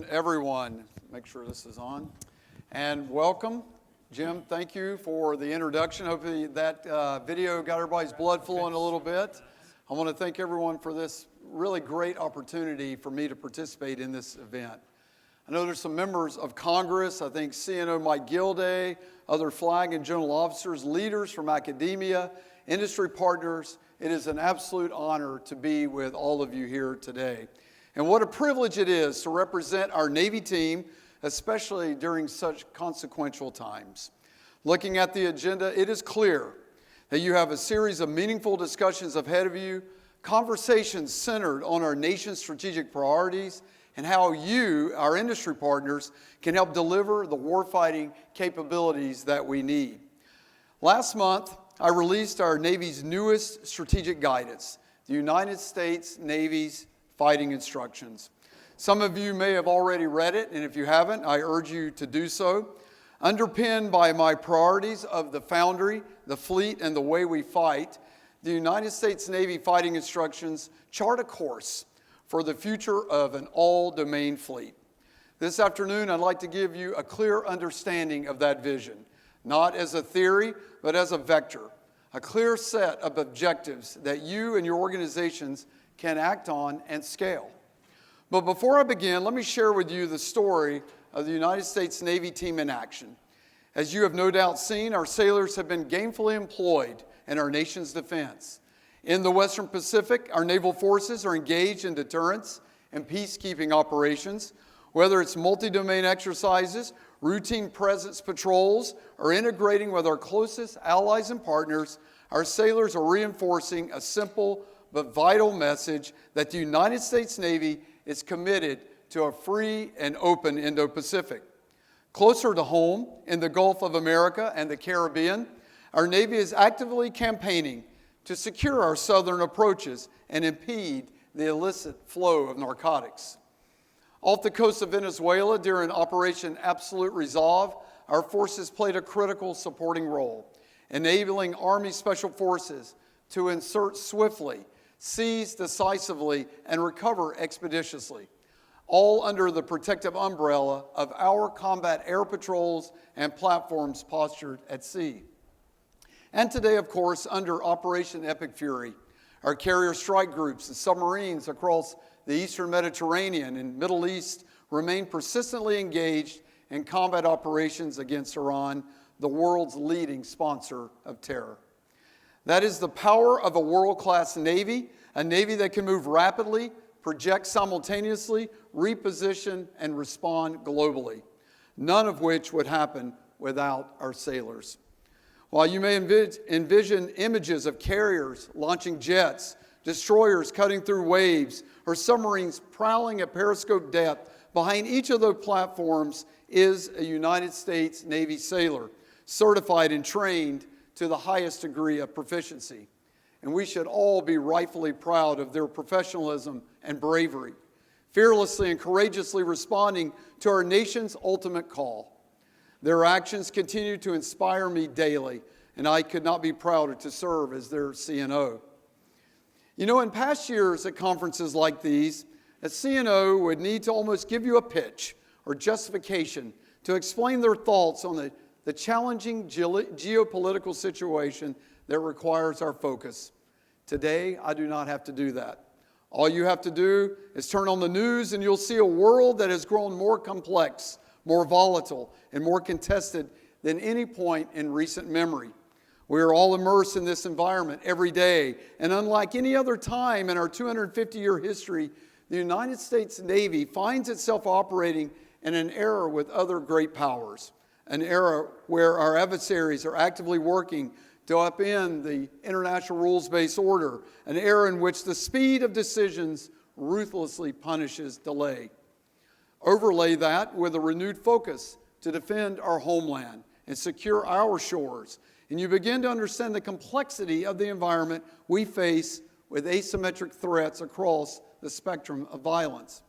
everyone. Make sure this is on. And welcome. Jim, thank you for the introduction. Hopefully that video got everybody's blood flowing a little bit. I want to thank everyone for this really great opportunity for me to participate in this event. I know there's some members of Congress, I think CNO Mike Gilday, other flag and general officers, leaders from academia, industry partners. It is an absolute honor to be with all of you here today. And what a privilege it is to represent our Navy team, especially during such consequential times. Looking at the agenda, it is clear that you have a series of meaningful discussions ahead of you, conversations centered on our nation's strategic priorities and how you, our industry partners, can help deliver the warfighting capabilities that we need. Last month, I released our Navy's newest strategic guidance, the United States Navy's Fighting Instructions. Some of you may have already read it, and if you haven't, I urge you to do so. Underpinned by my priorities of the Foundry, the fleet, and the way we fight, the United States Navy Fighting Instructions chart a course for the future of an all-domain fleet. This afternoon, I'd like to give you a clear understanding of that vision, not as a theory, but as a vector, a clear set of objectives that you and your organizations can act on and scale. But before I begin, let me share with you the story of the United States Navy team in action. As you have no doubt seen, our sailors have been gainfully employed in our nation's defense. In the Western Pacific, our naval forces are engaged in deterrence and peacekeeping operations, whether it's multi-domain exercises, routine presence patrols, or integrating with our closest allies and partners. Our sailors are reinforcing a simple but vital message that the United States Navy is committed to a free and open Indo-Pacific. Closer to home, in the Gulf of America and the Caribbean, our Navy is actively campaigning to secure our southern approaches and impede the illicit flow of narcotics. Off the coast of Venezuela, during Operation Absolute Resolve, our forces played a critical supporting role, enabling Army Special Forces to insert swiftly, seize decisively, and recover expeditiously, all under the protective umbrella of our combat air patrols and platforms postured at sea. And today, of course, under Operation Epic Fury, our carrier strike groups and submarines across the Eastern Mediterranean and Middle East remain persistently engaged in combat operations against Iran, the world's leading sponsor of terror. That is the power of a world-class Navy, a Navy that can move rapidly, project simultaneously, reposition, and respond globally, none of which would happen without our sailors. While you may envision images of carriers launching jets, destroyers cutting through waves, or submarines prowling at periscope depth, behind each of those platforms is a United States Navy sailor, certified and trained to the highest degree of proficiency. And we should all be rightfully proud of their professionalism and bravery, fearlessly and courageously responding to our nation's ultimate call. Their actions continue to inspire me daily, and I could not be prouder to serve as their CNO. You know, in past years at conferences like these, a CNO would need to almost give you a pitch or justification to explain their thoughts on the challenging geopolitical situation that requires our focus. Today, I do not have to do that. All you have to do is turn on the news and you'll see a world that has grown more complex, more volatile, and more contested than any point in recent memory. We are all immersed in this environment every day, and unlike any other time in our 250-year history, the United States Navy finds itself operating in an era with other great powers, an era where our adversaries are actively working to upend the international rules-based order, an era in which the speed of decisions ruthlessly punishes delay. Overlay that with a renewed focus to defend our homeland and secure our shores, and you begin to understand the complexity of the environment we face with asymmetric threats across the spectrum of violence.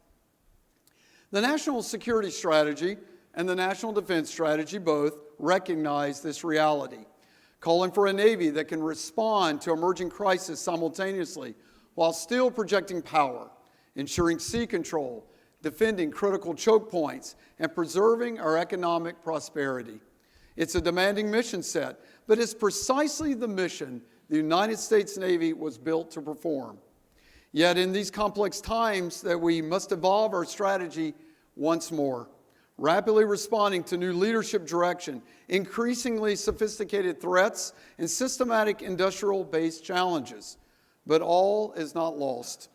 The National Security Strategy and the National Defense Strategy both recognize this reality, calling for a Navy that can respond to emerging crises simultaneously while still projecting power, ensuring sea control, defending critical choke points, and preserving our economic prosperity. It's a demanding mission set, but it's precisely the mission the United States Navy was built to perform. Yet in these complex times that we must evolve our strategy once more, rapidly responding to new leadership direction, increasingly sophisticated threats, and systematic industrial-based challenges. But all is not lost.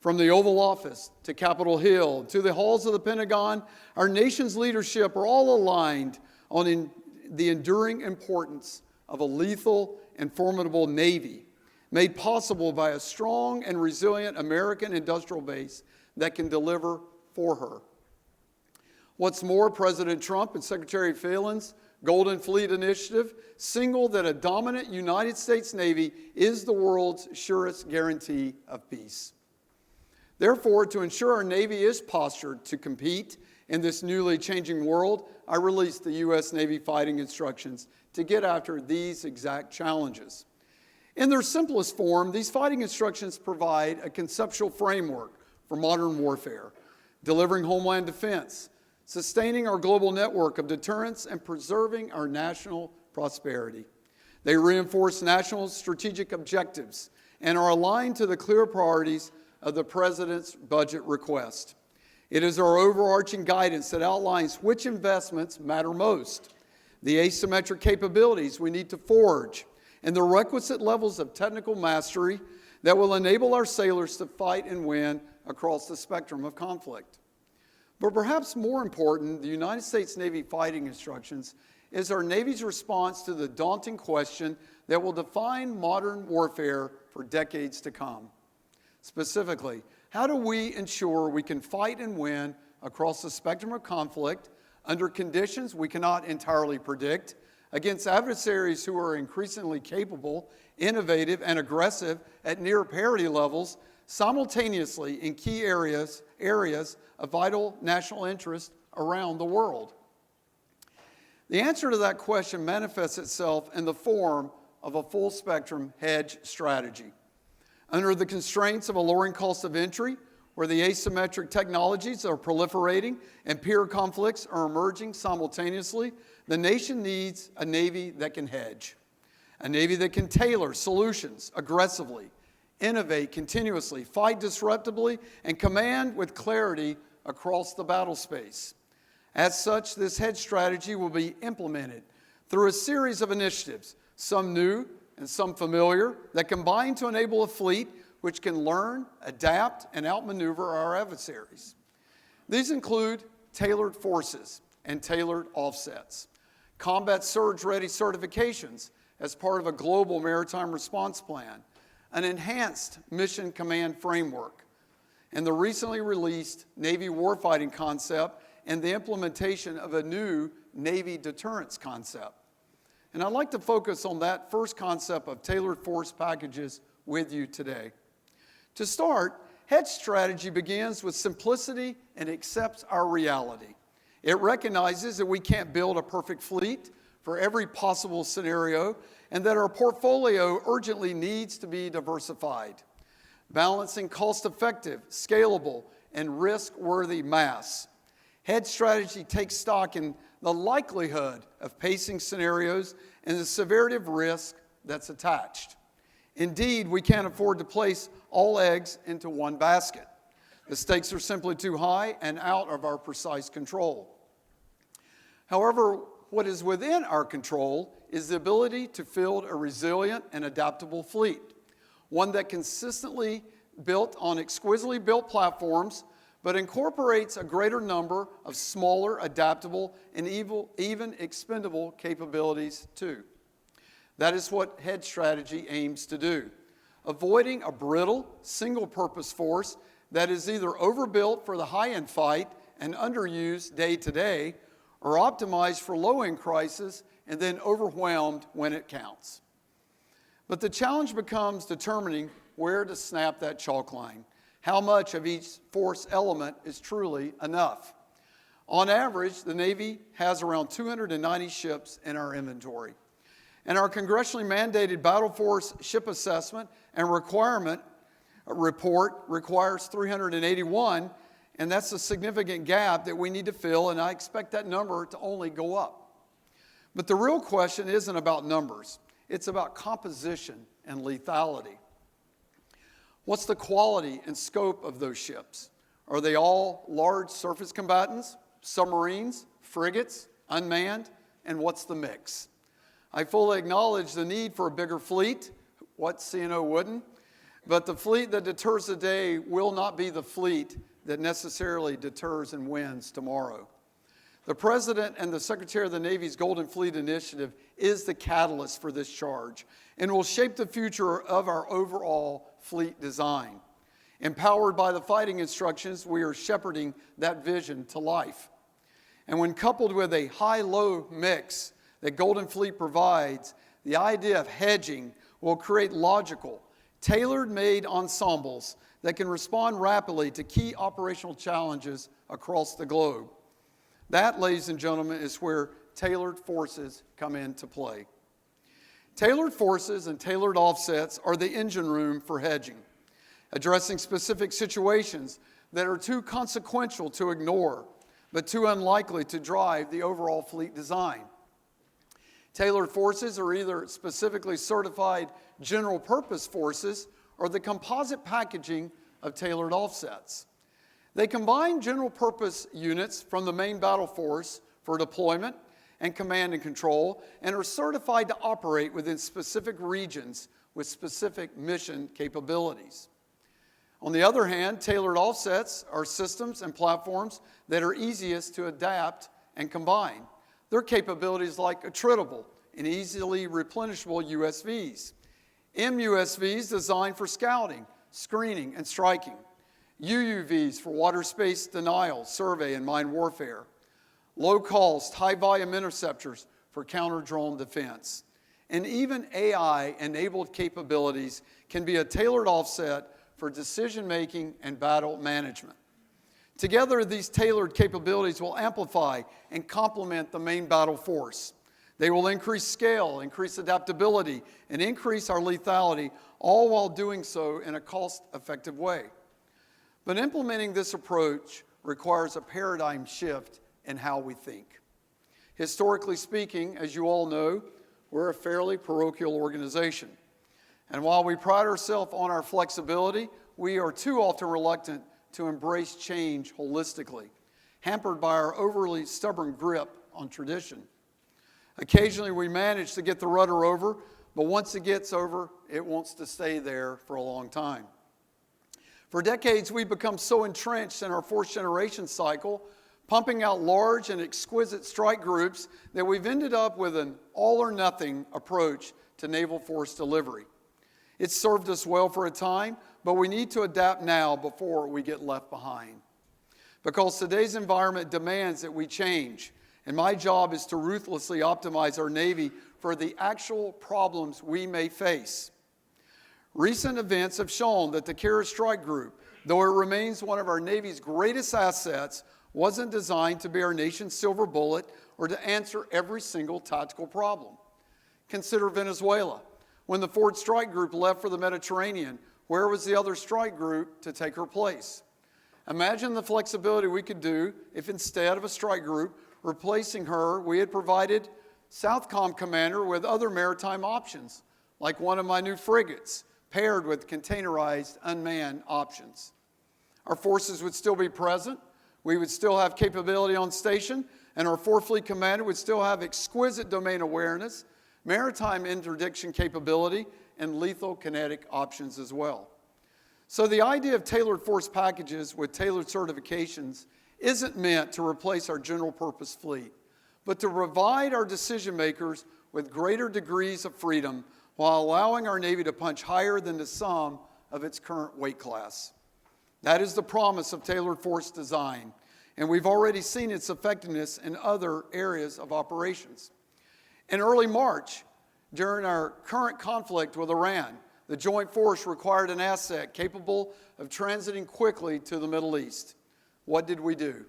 From the Oval Office to Capitol Hill to the halls of the Pentagon, our nation's leadership are all aligned on the enduring importance of a lethal and formidable Navy, made possible by a strong and resilient American industrial base that can deliver for her. What's more, President Trump and Secretary Phelan's Golden Fleet Initiative signal that a dominant United States Navy is the world's surest guarantee of peace. Therefore, to ensure our Navy is postured to compete in this newly changing world, I released the U.S. Navy Fighting Instructions to get after these exact challenges. In their simplest form, these fighting instructions provide a conceptual framework for modern warfare, delivering homeland defense, sustaining our global network of deterrence, and preserving our national prosperity. They reinforce national strategic objectives and are aligned to the clear priorities of the President's budget request. It is our overarching guidance that outlines which investments matter most, the asymmetric capabilities we need to forge, and the requisite levels of technical mastery that will enable our sailors to fight and win across the spectrum of conflict. But perhaps more important, the United States Navy Fighting Instructions is our Navy's response to the daunting question that will define modern warfare for decades to come. Specifically, how do we ensure we can fight and win across the spectrum of conflict under conditions we cannot entirely predict, against adversaries who are increasingly capable, innovative, and aggressive at near parity levels, simultaneously in key areas of vital national interest around the world? The answer to that question manifests itself in the form of a full-spectrum hedge strategy. Under the constraints of a lowering cost of entry, where the asymmetric technologies are proliferating and peer conflicts are emerging simultaneously, the nation needs a Navy that can hedge, a Navy that can tailor solutions aggressively, innovate continuously, fight disruptively, and command with clarity across the battle space. As such, this hedge strategy will be implemented through a series of initiatives, some new and some familiar, that combine to enable a fleet which can learn, adapt, and outmaneuver our adversaries. These include tailored forces and tailored offsets, combat surge-ready certifications as part of a global maritime response plan, an enhanced mission command framework, and the recently released Navy warfighting concept and the implementation of a new Navy deterrence concept. And I'd like to focus on that first concept of tailored force packages with you today. To start, hedge strategy begins with simplicity and accepts our reality. It recognizes that we can't build a perfect fleet for every possible scenario and that our portfolio urgently needs to be diversified, balancing cost-effective, scalable, and risk-worthy mass. Hedge strategy takes stock in the likelihood of pacing scenarios and the severity of risk that's attached. Indeed, we can't afford to place all eggs into one basket. The stakes are simply too high and out of our precise control. However, what is within our control is the ability to field a resilient and adaptable fleet, one that consistently built on exquisitely built platforms, but incorporates a greater number of smaller, adaptable, and even expendable capabilities too. That is what hedge strategy aims to do, avoiding a brittle, single-purpose force that is either overbuilt for the high-end fight and underused day to day, or optimized for low-end crisis and then overwhelmed when it counts. But the challenge becomes determining where to snap that chalk line, how much of each force element is truly enough. On average, the Navy has around 290 ships in our inventory. And our congressionally mandated Battle Force Ship Assessment and Requirement Report requires 381, And that's a significant gap that we need to fill, and I expect that number to only go up. But the real question isn't about numbers. It's about composition and lethality. What's the quality and scope of those ships? Are they all large surface combatants, submarines, frigates, unmanned, and what's the mix? I fully acknowledge the need for a bigger fleet. What CNO wouldn't? But the fleet that deters today will not be the fleet that necessarily deters and wins tomorrow. The President and the Secretary of the Navy's Golden Fleet Initiative is the catalyst for this charge and will shape the future of our overall fleet design. Empowered by the fighting instructions, we are shepherding that vision to life. And when coupled with a high-low mix that Golden Fleet provides, the idea of hedging will create logical, tailor-made ensembles that can respond rapidly to key operational challenges across the globe. That, ladies and gentlemen, is where tailored forces come into play. Tailored forces and tailored offsets are the engine room for hedging, addressing specific situations that are too consequential to ignore, but too unlikely to drive the overall fleet design. Tailored forces are either specifically certified general purpose forces or the composite packaging of tailored offsets. They combine general purpose units from the main battle force for deployment and command and control and are certified to operate within specific regions with specific mission capabilities. On the other hand, tailored offsets are systems and platforms that are easiest to adapt and combine. Their capabilities like attritable and easily replenishable USVs, MUSVs designed for scouting, screening, and striking, UUVs for water space denial, survey, and mine warfare, low-cost, high-volume interceptors for counter-drone defense, and even AI-enabled capabilities can be a tailored offset for decision-making and battle management. Together, these tailored capabilities will amplify and complement the main battle force. They will increase scale, increase adaptability, and increase our lethality, all while doing so in a cost-effective way. But implementing this approach requires a paradigm shift in how we think. Historically speaking, as you all know, we're a fairly parochial organization. And while we pride ourselves on our flexibility, we are too often reluctant to embrace change holistically, hampered by our overly stubborn grip on tradition. Occasionally we manage to get the rudder over, but once it gets over, it wants to stay there for a long time. For decades, we've become so entrenched in our fourth generation cycle, pumping out large and exquisite strike groups, that we've ended up with an all-or-nothing approach to naval force delivery. It's served us well for a time, but we need to adapt now before we get left behind. Because today's environment demands that we change, and my job is to ruthlessly optimize our Navy for the actual problems we may face. Recent events have shown that the Carrier Strike Group, though it remains one of our Navy's greatest assets, wasn't designed to be our nation's silver bullet or to answer every single tactical problem. Consider Venezuela. When the Ford Strike Group left for the Mediterranean, where was the other strike group to take her place? Imagine the flexibility we could do if instead of a strike group replacing her, we had provided Southcom commander with other maritime options, like one of my new frigates, paired with containerized unmanned options. Our forces would still be present, we would still have capability on station, and our 4th Fleet commander would still have exquisite domain awareness, maritime interdiction capability, and lethal kinetic options as well. So the idea of tailored force packages with tailored certifications isn't meant to replace our general purpose fleet, but to provide our decision makers with greater degrees of freedom while allowing our Navy to punch higher than the sum of its current weight class. That is the promise of tailored force design, and we've already seen its effectiveness in other areas of operations. In early March, during our current conflict with Iran, the Joint Force required an asset capable of transiting quickly to the Middle East. What did we do?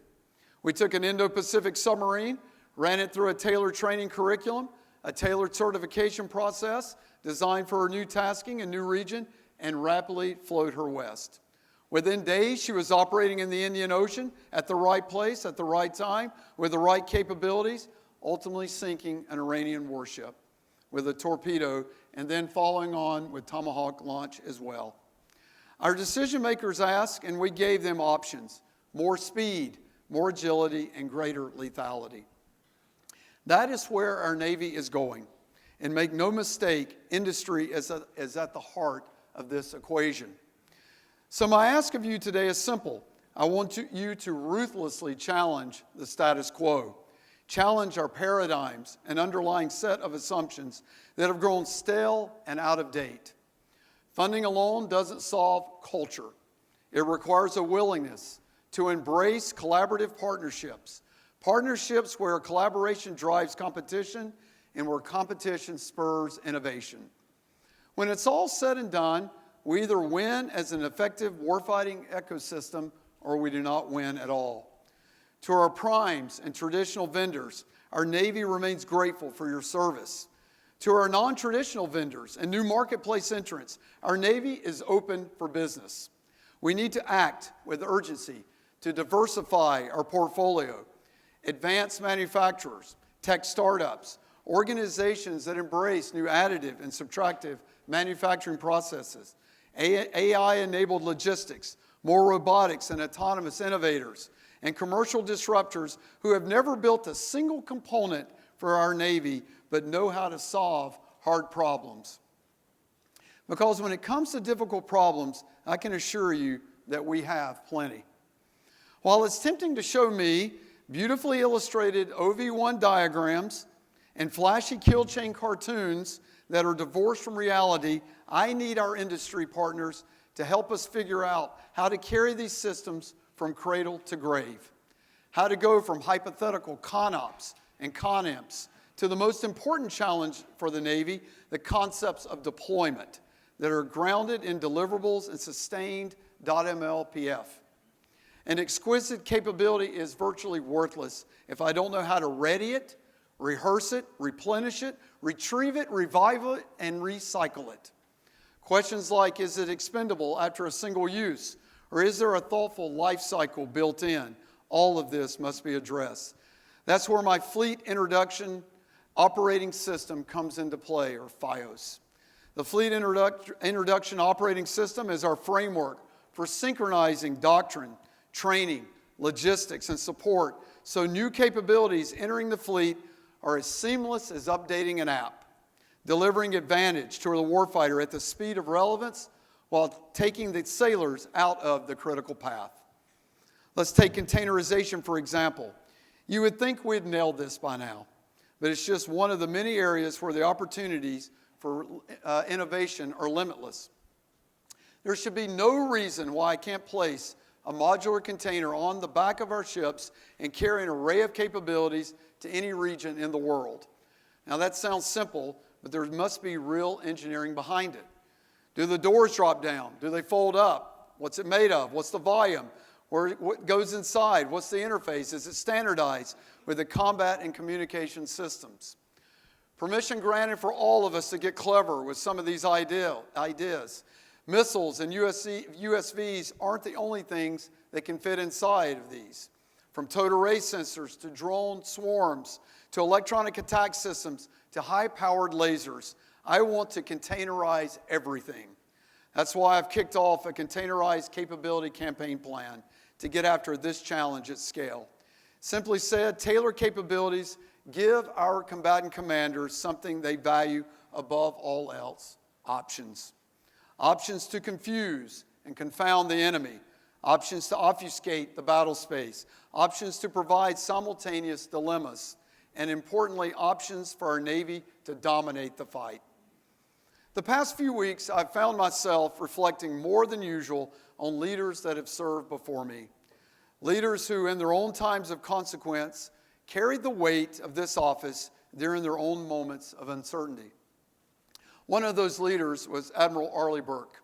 We took an Indo-Pacific submarine, ran it through a tailored training curriculum, a tailored certification process designed for her new tasking and new region, and rapidly flowed her west. Within days, she was operating in the Indian Ocean at the right place, at the right time, with the right capabilities, ultimately sinking an Iranian warship with a torpedo and then following on with Tomahawk launch as well. Our decision makers asked, and we gave them options: more speed, more agility, and greater lethality. That is where our Navy is going. And make no mistake, industry is at the heart of this equation. So my ask of you today is simple. I want you to ruthlessly challenge the status quo. Challenge our paradigms and underlying set of assumptions that have grown stale and out of date. Funding alone doesn't solve culture. It requires a willingness to embrace collaborative partnerships. Partnerships where collaboration drives competition and where competition spurs innovation. When it's all said and done, we either win as an effective warfighting ecosystem or we do not win at all. To our primes and traditional vendors, our Navy remains grateful for your service. To our non-traditional vendors and new marketplace entrants, our Navy is open for business. We need to act with urgency to diversify our portfolio. Advanced manufacturers, tech startups, organizations that embrace new additive and subtractive manufacturing processes, AI-enabled logistics, more robotics and autonomous innovators, and commercial disruptors who have never built a single component for our Navy but know how to solve hard problems. Because when it comes to difficult problems, I can assure you that we have plenty. While it's tempting to show me beautifully illustrated OV1 diagrams and flashy kill chain cartoons that are divorced from reality, I need our industry partners to help us figure out how to carry these systems from cradle to grave, how to go from hypothetical CONOPS and CONIMPS to the most important challenge for the Navy, the concepts of deployment that are grounded in deliverables and sustained .MLPF. An exquisite capability is virtually worthless if I don't know how to ready it, rehearse it, replenish it, retrieve it, revive it, and recycle it. Questions like, is it expendable after a single use? Or is there a thoughtful life cycle built in? All of this must be addressed. That's where my Fleet Introduction Operating System comes into play, or FIOS. The Fleet Introduction Operating System is our framework for synchronizing doctrine, training, logistics, and support so new capabilities entering the fleet are as seamless as updating an app, delivering advantage to the warfighter at the speed of relevance while taking the sailors out of the critical path. Let's take containerization, for example. You would think we'd nailed this by now, but it's just one of the many areas where the opportunities for innovation are limitless. There should be no reason why I can't place a modular container on the back of our ships and carry an array of capabilities to any region in the world. Now that sounds simple, but there must be real engineering behind it. Do the doors drop down? Do they fold up? What's it made of? What's the volume? What goes inside? What's the interface? Is it standardized with the combat and communication systems? Permission granted for all of us to get clever with some of these ideas. Missiles and USVs aren't the only things that can fit inside of these. From towed array sensors to drone swarms to electronic attack systems to high-powered lasers, I want to containerize everything. That's why I've kicked off a containerized capability campaign plan to get after this challenge at scale. Simply said, tailor capabilities give our combatant commanders something they value above all else: options. Options to confuse and confound the enemy. Options to obfuscate the battle space. Options to provide simultaneous dilemmas. And importantly, options for our Navy to dominate the fight. The past few weeks, I've found myself reflecting more than usual on leaders that have served before me. Leaders who, in their own times of consequence, carried the weight of this office during their own moments of uncertainty. One of those leaders was Admiral Arleigh Burke.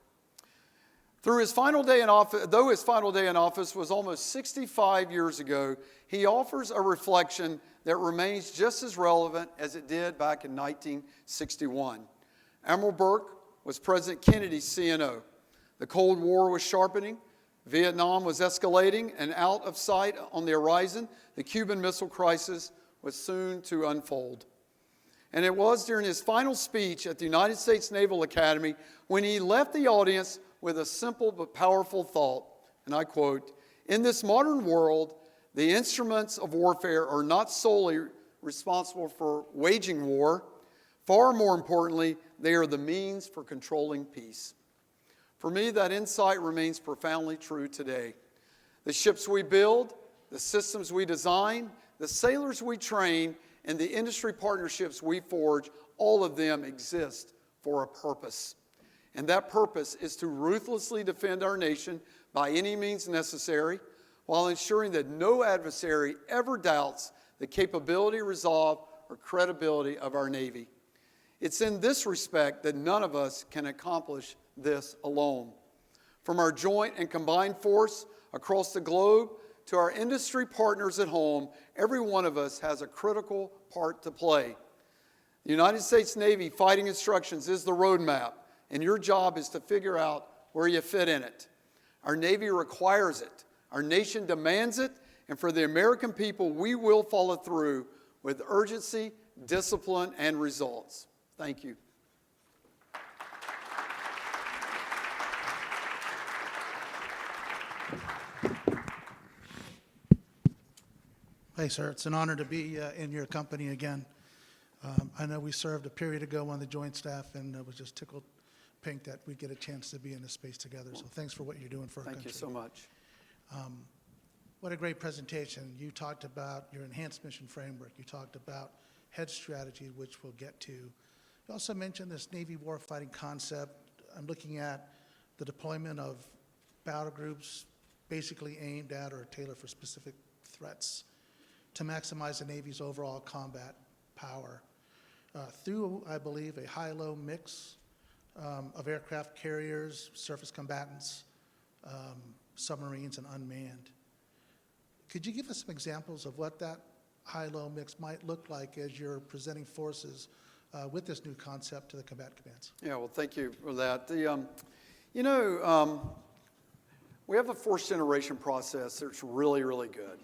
Though his final day in office was almost 65 years ago, he offers a reflection that remains just as relevant as it did back in 1961. Admiral Burke was President Kennedy's CNO. The Cold War was sharpening. Vietnam was escalating, and out of sight on the horizon, the Cuban Missile Crisis was soon to unfold. And it was during his final speech at the United States Naval Academy when he left the audience with a simple but powerful thought, and I quote, "In this modern world, the instruments of warfare are not solely responsible for waging war. Far more importantly, they are the means for controlling peace." For me, that insight remains profoundly true today. The ships we build, the systems we design, the sailors we train, and the industry partnerships we forge, all of them exist for a purpose. And that purpose is to ruthlessly defend our nation by any means necessary, while ensuring that no adversary ever doubts the capability, resolve, or credibility of our Navy. It's in this respect that none of us can accomplish this alone. From our joint and combined force across the globe to our industry partners at home, every one of us has a critical part to play. The United States Navy Fighting Instructions is the roadmap, and your job is to figure out where you fit in it. Our Navy requires it, our nation demands it, and for the American people, we will follow through with urgency, discipline, and results. Thank you. Hey, sir, it's an honor to be in your company again. I know we served a period ago on the joint staff, and was just tickled pink that we get a chance to be in this space together. So thanks for what you're doing for our country. Thank you so much. What a great presentation. You talked about your enhanced mission framework. You talked about head strategy, which we'll get to. You also mentioned this Navy warfighting concept. I'm looking at the deployment of battle groups basically aimed at or tailored for specific threats to maximize the Navy's overall combat power through, I believe, a high-low mix of aircraft carriers, surface combatants, submarines, and unmanned. Could you give us some examples of what that high-low mix might look like as you're presenting forces with this new concept to the combat commands? Yeah, well, thank you for that. We have a force-generation process that's really, really good.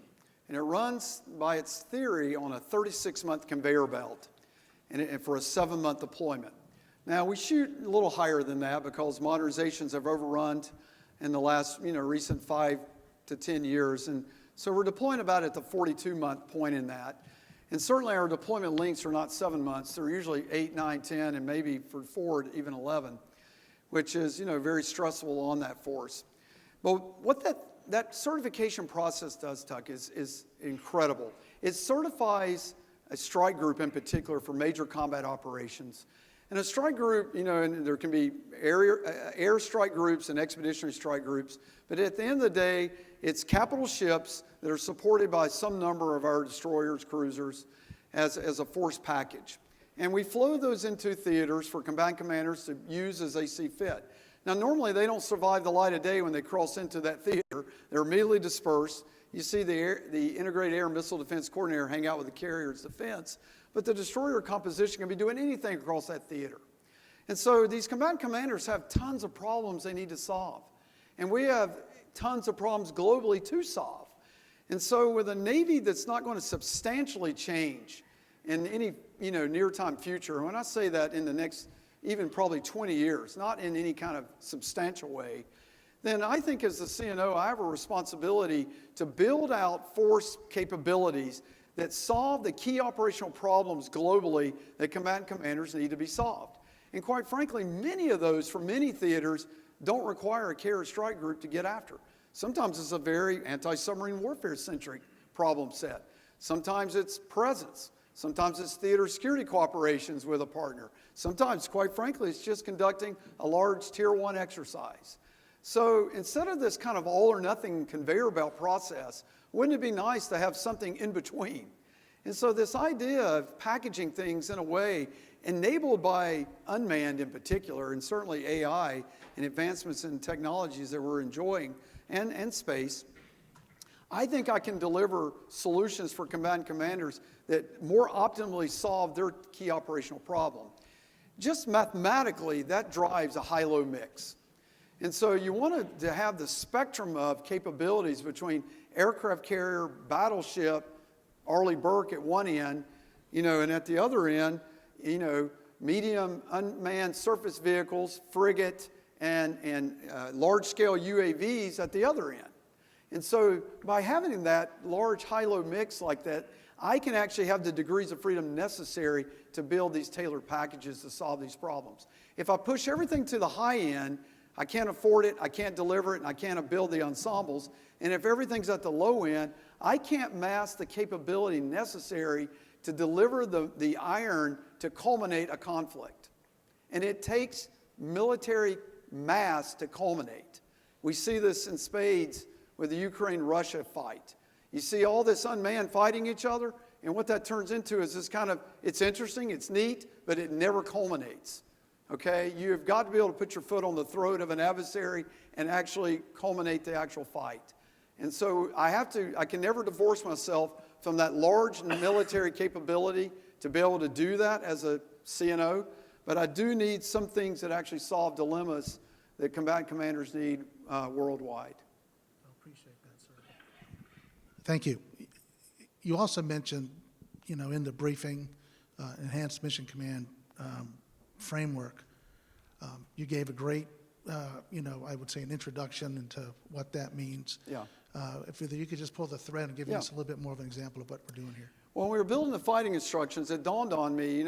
And it runs, by its theory, on a 36-month conveyor belt and for a 7-month deployment. Now, we shoot a little higher than that because modernizations have overrun in the last, recent 5 to 10 years. And so we're deploying about at the 42-month point in that. And certainly our deployment lengths are not 7 months. They're usually 8, 9, 10, and maybe for forward, even 11, which is, very stressful on that force. But what that certification process does, Tuck, is incredible. It certifies a strike group in particular for major combat operations. And a strike group, and there can be air strike groups and expeditionary strike groups, but at the end of the day, it's capital ships that are supported by some number of our destroyers, cruisers, as a force package. And we flow those into theaters for combatant commanders to use as they see fit. Now, normally they don't survive the light of day when they cross into that theater. They're immediately dispersed. You see the Integrated Air and Missile Defense Coordinator hang out with the carrier's defense, but the destroyer composition can be doing anything across that theater. And so these combatant commanders have tons of problems they need to solve. And we have tons of problems globally to solve. And so with a Navy that's not going to substantially change in any near-time future, and when I say that in the next even probably 20 years, not in any kind of substantial way, then I think as the CNO, I have a responsibility to build out force capabilities that solve the key operational problems globally that combatant commanders need to be solved. And quite frankly, many of those for many theaters don't require a carrier strike group to get after. Sometimes it's a very anti-submarine warfare-centric problem set. Sometimes it's presence. Sometimes it's theater security cooperations with a partner. Sometimes, quite frankly, it's just conducting a large Tier 1 exercise. So instead of this kind of all-or-nothing conveyor belt process, wouldn't it be nice to have something in between? And so this idea of packaging things in a way enabled by unmanned in particular, and certainly AI and advancements in technologies that we're enjoying, and space, I think I can deliver solutions for combatant commanders that more optimally solve their key operational problem. Just mathematically, that drives a high-low mix. And so you want to have the spectrum of capabilities between aircraft carrier, battleship, Arleigh Burke at one end, and at the other end, medium unmanned surface vehicles, frigate, and large-scale UAVs at the other end. And so by having that large high-low mix like that, I can actually have the degrees of freedom necessary to build these tailored packages to solve these problems. If I push everything to the high end, I can't afford it, I can't deliver it, and I can't build the ensembles. And if everything's at the low end, I can't mass the capability necessary to deliver the iron to culminate a conflict. And it takes military mass to culminate. We see this in spades with the Ukraine-Russia fight. You see all this unmanned fighting each other, and what that turns into is this kind of, it's interesting, it's neat, but it never culminates. Okay? You've got to be able to put your foot on the throat of an adversary and actually culminate the actual fight. And so I can never divorce myself from that large military capability to be able to do that as a CNO, but I do need some things that actually solve dilemmas that combatant commanders need worldwide. I appreciate that, sir. Thank you. You also mentioned, in the briefing, Enhanced Mission Command framework. You gave a great, I would say an introduction into what that means. Yeah. If you could just pull the thread and give us a little bit more of an example of what we're doing here. When we were building the fighting instructions, it dawned on me,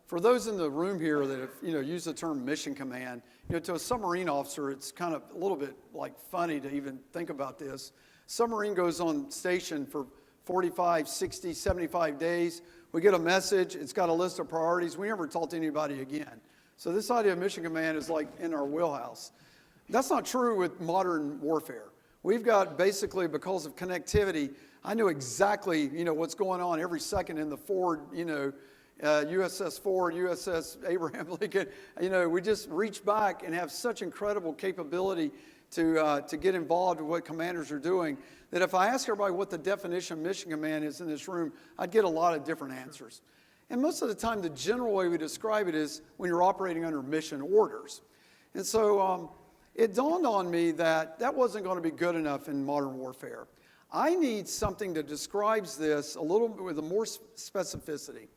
for those in the room here that have, used the term mission command, to a submarine officer, it's kind of a little bit like funny to even think about this. Submarine goes on station for 45, 60, 75 days. We get a message. It's got a list of priorities. We never talk to anybody again. So this idea of mission command is like in our wheelhouse. That's not true with modern warfare. We've got basically, because of connectivity, I know exactly, what's going on every second in the Ford, USS Ford, USS Abraham Lincoln. We just reach back and have such incredible capability to get involved with what commanders are doing, that if I ask everybody what the definition of mission command is in this room, I'd get a lot of different answers. And most of the time, the general way we describe it is when you're operating under mission orders. And so it dawned on me that that wasn't going to be good enough in modern warfare. I need something that describes this a little bit with more specificity.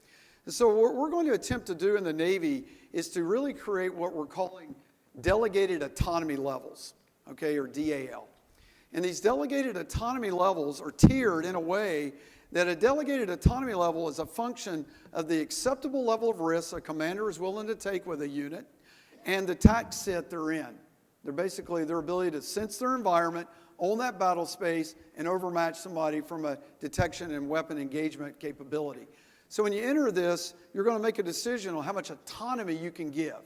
And so what we're going to attempt to do in the Navy is to really create what we're calling delegated autonomy levels, or DAL. And these delegated autonomy levels are tiered in a way that a delegated autonomy level is a function of the acceptable level of risk a commander is willing to take with a unit and the tact set they're in. They're basically their ability to sense their environment, own that battle space, and overmatch somebody from a detection and weapon engagement capability. So when you enter this, you're going to make a decision on how much autonomy you can give.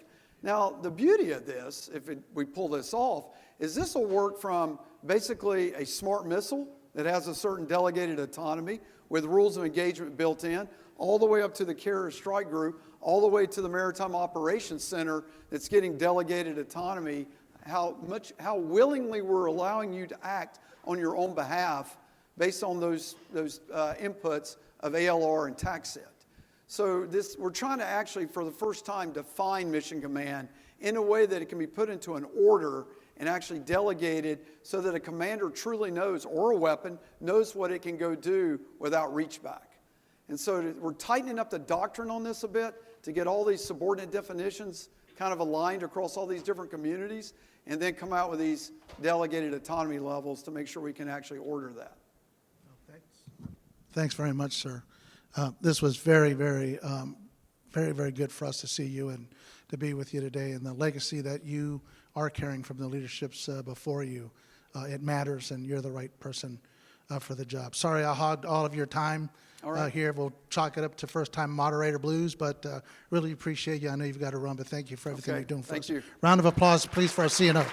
Now, the beauty of this, we pull this off, is this will work from basically a smart missile that has a certain delegated autonomy with rules of engagement built in, all the way up to the carrier strike group, all the way to the Maritime Operations Center that's getting delegated autonomy, how willingly we're allowing you to act on your own behalf based on those inputs of ALR and tact set. So we're trying to actually, for the first time, define mission command in a way that it can be put into an order and actually delegated so that a commander truly knows, or a weapon, knows what it can go do without reach back. And so we're tightening up the doctrine on this a bit to get all these subordinate definitions kind of aligned across all these different communities, and then come out with these delegated autonomy levels to make sure we can actually order that. Thanks very much, sir. This was very, very, very good for us to see you and to be with you today, and the legacy that you are carrying from the leaderships before you. It matters, and you're the right person for the job. Sorry I hogged all of your time here. We'll chalk it up to first-time moderator blues, but really appreciate you. I know you've got to run, but thank you for everything you're doing for us. Thank you. Round of applause, please, for our CNO.